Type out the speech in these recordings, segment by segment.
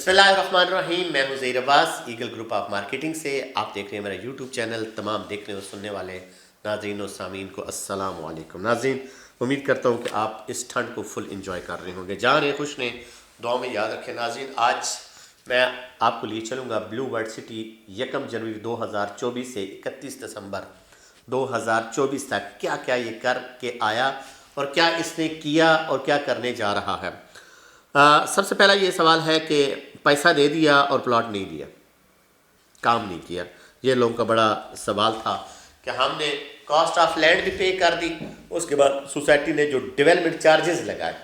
बिस्मिल्लाहिर्रहमानिर्रहीम। मैं हूं Zaheer Abbas, eagle group of marketing से। आप देख रहे हैं मेरा यूट्यूब चैनल। तमाम देखने और सुनने वाले नाज़रीन और सामीन को अस्सलाम वालेकुम। नाज़रीन, उम्मीद करता हूं कि आप इस ठंड को फुल इंजॉय कर रहे होंगे। जान रहे खुश ने दुआ में याद रखें। नाज़रीन, आज मैं आपको लिए चलूँगा ब्लू वर्ल्ड सिटी 1 जनवरी 2024 से 31 दिसंबर 2024 तक क्या क्या ये कर के आया और क्या इसने किया और क्या करने जा रहा है। सबसे पहला ये सवाल है कि पैसा दे दिया और प्लॉट नहीं दिया, काम नहीं किया। ये लोगों का बड़ा सवाल था कि हमने कॉस्ट ऑफ लैंड भी पे कर दी, उसके बाद सोसाइटी ने जो डेवलपमेंट चार्जेस लगाए,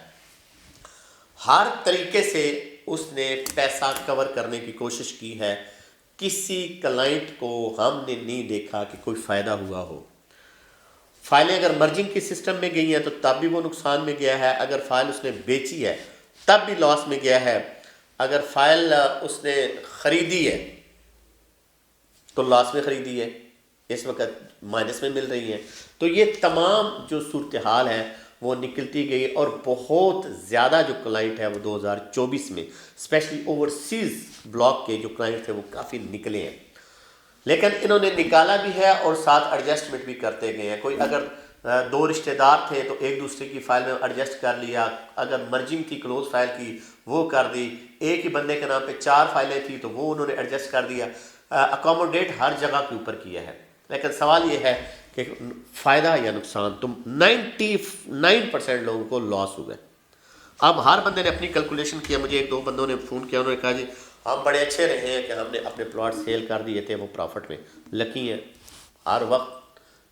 हर तरीके से उसने पैसा कवर करने की कोशिश की है। किसी क्लाइंट को हमने नहीं देखा कि कोई फ़ायदा हुआ हो। फाइलें अगर मर्जिंग के सिस्टम में गई हैं तो तब भी वो नुकसान में गया है। अगर फाइल उसने बेची है तब भी लॉस में गया है। अगर फाइल उसने ख़रीदी है तो लॉस में ख़रीदी है, इस वक्त माइनस में मिल रही है। तो ये तमाम जो सूरत हाल है वो निकलती गई और बहुत ज़्यादा जो क्लाइंट है वो 2024 में स्पेशली ओवरसीज़ ब्लॉक के जो क्लाइंट थे वो काफ़ी निकले हैं। लेकिन इन्होंने निकाला भी है और साथ एडजस्टमेंट भी करते गए हैं। कोई अगर दो रिश्तेदार थे तो एक दूसरे की फाइल में एडजस्ट कर लिया। अगर मर्जिंग थी क्लोज फाइल की वो कर दी। एक ही बंदे के नाम पे 4 फाइलें थी तो वो उन्होंने एडजस्ट कर दिया। अकोमोडेट हर जगह के ऊपर किया है। लेकिन सवाल ये है कि फ़ायदा या नुकसान, तुम 99% लोगों को लॉस हुआ। अब हर बंदे ने अपनी कैलकुलेशन किया। मुझे 1-2 बंदों ने फ़ोन किया, उन्होंने कहा जी हम बड़े अच्छे रहे हैं कि हमने अपने प्लॉट सेल कर दिए थे, वो प्रॉफिट में। लकी है, हर वक्त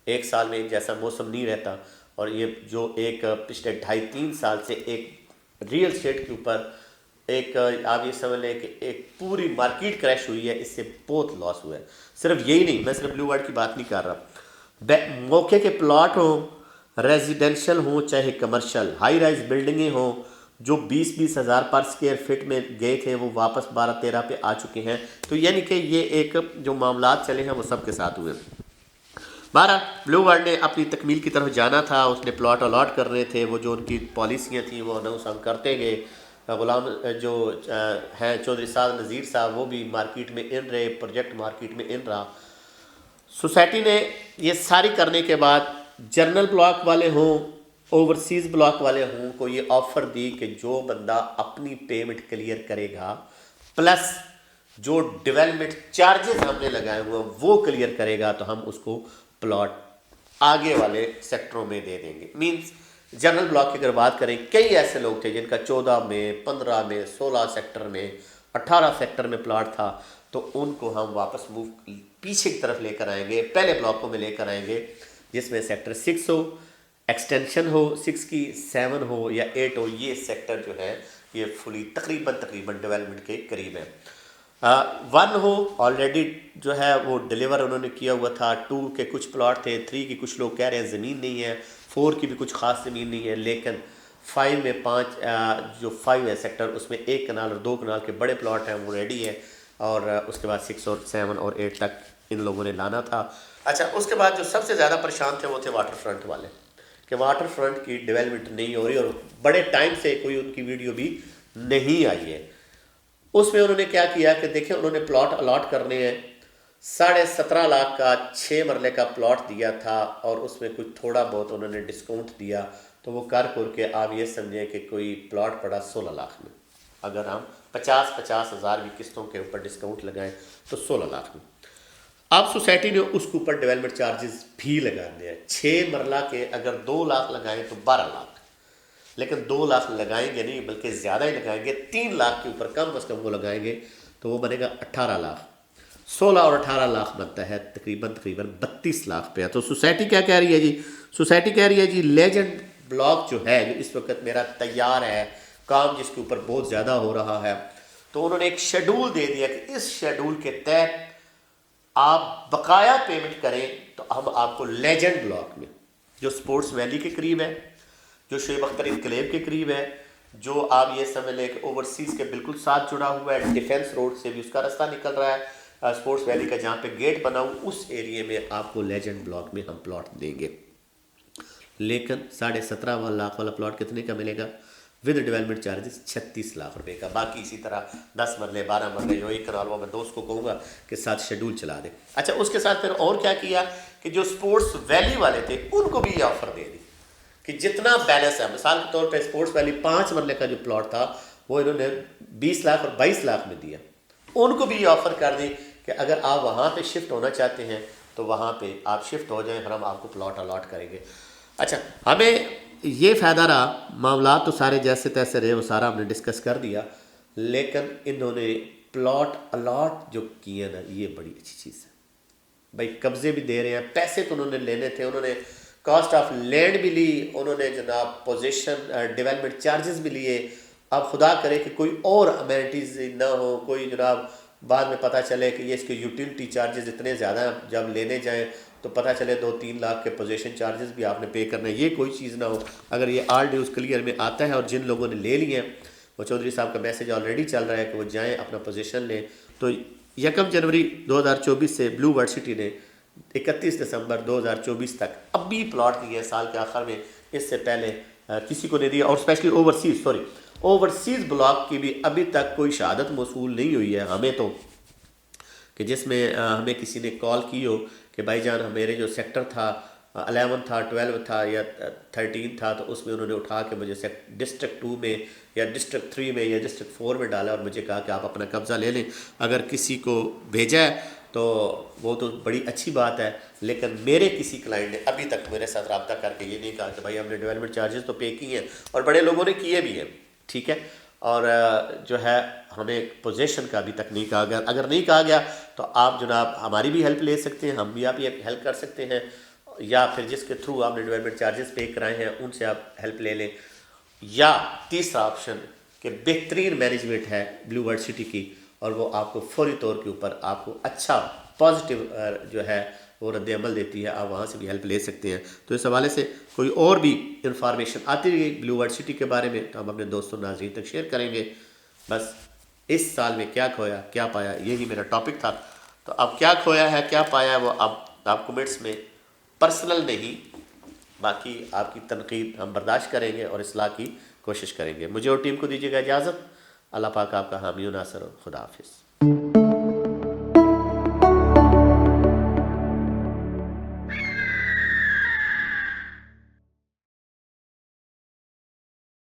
एक साल में एक जैसा मौसम नहीं रहता। और ये जो एक पिछले 2.5-3 साल से एक रियल एस्टेट के ऊपर एक आप ये समझ लें कि एक पूरी मार्केट क्रैश हुई है, इससे बहुत लॉस हुआ है। सिर्फ यही नहीं, मैं सिर्फ ब्लू वर्ल्ड की बात नहीं कर रहा। मौके के प्लॉट हों, रेजिडेंशियल हों चाहे कमर्शियल, हाई राइज बिल्डिंगें हों, जो 20-20 हज़ार पर स्क्वायर फिट में गए थे वो वापस 12-13 पे आ चुके हैं। तो यानी कि ये एक जो मामलात चले हैं वो सबके साथ हुए। बहरहाल ब्लू वर्ल्ड ने अपनी तकमील की तरफ जाना था। उसने प्लॉट अलॉट करने थे, वो जो उनकी पॉलिसियाँ थी वो अनाउंस हम करते गए। गुलाम जो हैं चौधरी साहब नज़ीर साहब, वो भी मार्केट में इन रहे, प्रोजेक्ट मार्केट में इन रहा। सोसाइटी ने ये सारी करने के बाद जनरल ब्लॉक वाले हों, ओवरसीज़ ब्लॉक वाले हों को ये ऑफ़र दी कि जो बंदा अपनी पेमेंट क्लियर करेगा प्लस जो डेवलपमेंट चार्जेस हमने लगाए हुए हैं वो क्लियर करेगा तो हम उसको प्लॉट आगे वाले सेक्टरों में दे देंगे। मींस जनरल ब्लॉक की अगर बात करें, कई ऐसे लोग थे जिनका 14 में, 15 में, 16 सेक्टर में, 18 सेक्टर में प्लॉट था, तो उनको हम वापस मूव पीछे की तरफ लेकर आएंगे, पहले ब्लॉकों में लेकर आएंगे जिसमें सेक्टर 6 हो, एक्सटेंशन हो 6 की, 7 हो या 8 हो। ये सेक्टर जो है ये फुली तकरीबन डेवलपमेंट के करीब है। 1 हो ऑलरेडी जो है वो डिलीवर उन्होंने किया हुआ था। 2 के कुछ प्लॉट थे, 3 की कुछ लोग कह रहे हैं ज़मीन नहीं है, 4 की भी कुछ ख़ास ज़मीन नहीं है। लेकिन 5 में 5 जो 5 है सेक्टर, उसमें 1 कनाल और 2 कनाल के बड़े प्लॉट हैं वो रेडी है। और उसके बाद 6 और 7 और 8 तक इन लोगों ने लाना था। अच्छा, उसके बाद जो सबसे ज़्यादा परेशान थे वो थे वाटर फ्रंट वाले कि वाटर फ्रंट की डेवलपमेंट नहीं हो रही और बड़े टाइम से कोई उनकी वीडियो भी नहीं आई है। उसमें उन्होंने क्या किया कि देखिए, उन्होंने प्लॉट अलॉट करने हैं। 17.5 लाख का 6 मरले का प्लॉट दिया था और उसमें कुछ थोड़ा बहुत उन्होंने डिस्काउंट दिया। तो वो कर के आप ये समझें कि कोई प्लॉट पड़ा 16 लाख में। अगर हम 50-50 हज़ार भी किस्तों के ऊपर डिस्काउंट लगाएं तो 16 लाख में। अब सोसाइटी ने उसके ऊपर डेवलपमेंट चार्जेस भी लगाने हैं। 6 मरला के अगर 2 लाख लगाएं तो 12 लाख, लेकिन 2 लाख लगाएंगे नहीं बल्कि ज़्यादा ही लगाएंगे। 3 लाख के ऊपर कम अज़ कम वो लगाएंगे तो वो बनेगा 18 लाख। 16 और 18 लाख बनता है तकरीबन 32 लाख पे। तो सोसाइटी क्या कह रही है जी? सोसाइटी कह रही है जी लेजेंड ब्लॉक जो है, जो इस वक्त मेरा तैयार है, काम जिसके ऊपर बहुत ज़्यादा हो रहा है, तो उन्होंने एक शेड्यूल दे दिया कि इस शेड्यूल के तहत आप बकाया पेमेंट करें तो हम आपको लेजेंड ब्लॉक में, जो स्पोर्ट्स वैली के करीब है, जो शोएब अख्तर इनकलेव के करीब है, जो आप ये समझ लें कि ओवरसीज़ के बिल्कुल साथ जुड़ा हुआ है, डिफेंस रोड से भी उसका रास्ता निकल रहा है, स्पोर्ट्स वैली का जहाँ पे गेट बना हुआ, उस एरिए में आपको लेजेंड ब्लॉक में हम प्लॉट देंगे। लेकिन 17.5 लाख वाला प्लॉट कितने का मिलेगा? विद डेवलपमेंट चार्जेस 36 लाख रुपए का। बाकी इसी तरह 10 मरले 12 मरले जो एक कनाल, वो मैं दोस्त को कहूँगा कि साथ शेड्यूल चला दे। अच्छा, उसके साथ फिर और क्या किया कि जो स्पोर्ट्स वैली वाले थे उनको भी ये ऑफर दे दी कि जितना बैलेंस है, मिसाल के तौर पर स्पोर्ट्स वैली 5 मरले का जो प्लॉट था वो इन्होंने 20 लाख और 22 लाख में दिया। उनको भी ये ऑफ़र कर दी कि अगर आप वहाँ पे शिफ्ट होना चाहते हैं तो वहाँ पे आप शिफ्ट हो जाएं, हम आपको प्लॉट अलॉट करेंगे। अच्छा, हमें ये फ़ायदा रहा, मामला तो सारे जैसे तैसे रहे, वो सारा हमने डिस्कस कर दिया, लेकिन इन्होंने प्लॉट अलॉट जो किए ना, ये बड़ी अच्छी चीज़ है भाई। कब्ज़े भी दे रहे हैं, पैसे तो उन्होंने लेने थे, उन्होंने कॉस्ट ऑफ लैंड भी ली, उन्होंने जनाब पोजीशन डेवलपमेंट चार्जेस भी लिए। अब खुदा करे कि कोई और अमेनिटीज़ ना हो, कोई जनाब बाद में पता चले कि ये इसके यूटिलिटी चार्जेस इतने ज़्यादा, जब लेने जाएं तो पता चले 2-3 लाख के पोजीशन चार्जेस भी आपने पे करने, ये कोई चीज़ ना हो। अगर ये ऑल ड्यूज़ क्लियर में आता है और जिन लोगों ने ले लिए हैं, वो चौधरी साहब का मैसेज ऑलरेडी चल रहा है कि वो जाएँ अपना पोजीशन लें। तो 1 जनवरी 2024 से ब्लू वर्ल्ड सिटी ने 31 दिसंबर 2024 तक अभी प्लॉट दिए साल के आखिर में, इससे पहले किसी को नहीं दिया। और स्पेशली ओवरसीज़ ब्लॉक की भी अभी तक कोई शहादत मौसूल नहीं हुई है हमें तो, कि जिसमें हमें किसी ने कॉल की हो कि भाईजान मेरे जो सेक्टर था 11 था 12 था या 13 था, तो उसमें उन्होंने उठा के मुझे डिस्ट्रिक्ट 2 में या डिस्ट्रिक्ट 3 में या डिस्ट्रिक्ट 4 में डाला और मुझे कहा कि आप अपना कब्ज़ा ले लें। अगर किसी को भेजा है तो वो तो बड़ी अच्छी बात है, लेकिन मेरे किसी क्लाइंट ने अभी तक मेरे साथ रब्ता करके ये नहीं कहा कि भाई हमने डेवलपमेंट चार्जेस तो पे किए हैं, और बड़े लोगों ने किए भी हैं, ठीक है। और जो है हमें पोजीशन का अभी तक नहीं कहा गया। अगर नहीं कहा गया तो आप जनाब हमारी भी हेल्प ले सकते हैं, हम भी आप हेल्प कर सकते हैं, या फिर जिसके थ्रू आपने डेवलपमेंट चार्जेस पे कराए हैं उनसे आप हेल्प ले लें। या तीसरा ऑप्शन कि बेहतरीन मैनेजमेंट है ब्लू वर्ल्ड सिटी की, और वो आपको फौरी तौर के ऊपर आपको अच्छा पॉजिटिव जो है वो रद्द अमल देती है, आप वहाँ से भी हेल्प ले सकते हैं। तो इस हवाले से कोई और भी इंफॉर्मेशन आती रही ब्लू वर्ल्ड सिटी के बारे में तो हम अपने दोस्तों नाज़रीन तक शेयर करेंगे। बस इस साल में क्या खोया क्या पाया, यही मेरा टॉपिक था। तो अब क्या खोया है क्या पाया है वो अब आप कमेंट्स में, पर्सनल नहीं, बाकी आपकी तनकीद हम बर्दाश्त करेंगे और इस्लाह की कोशिश करेंगे। मुझे और टीम को दीजिएगा इजाज़त। अल्लाह पाक आपका हामी नासर हो। खुदा हाफिज़।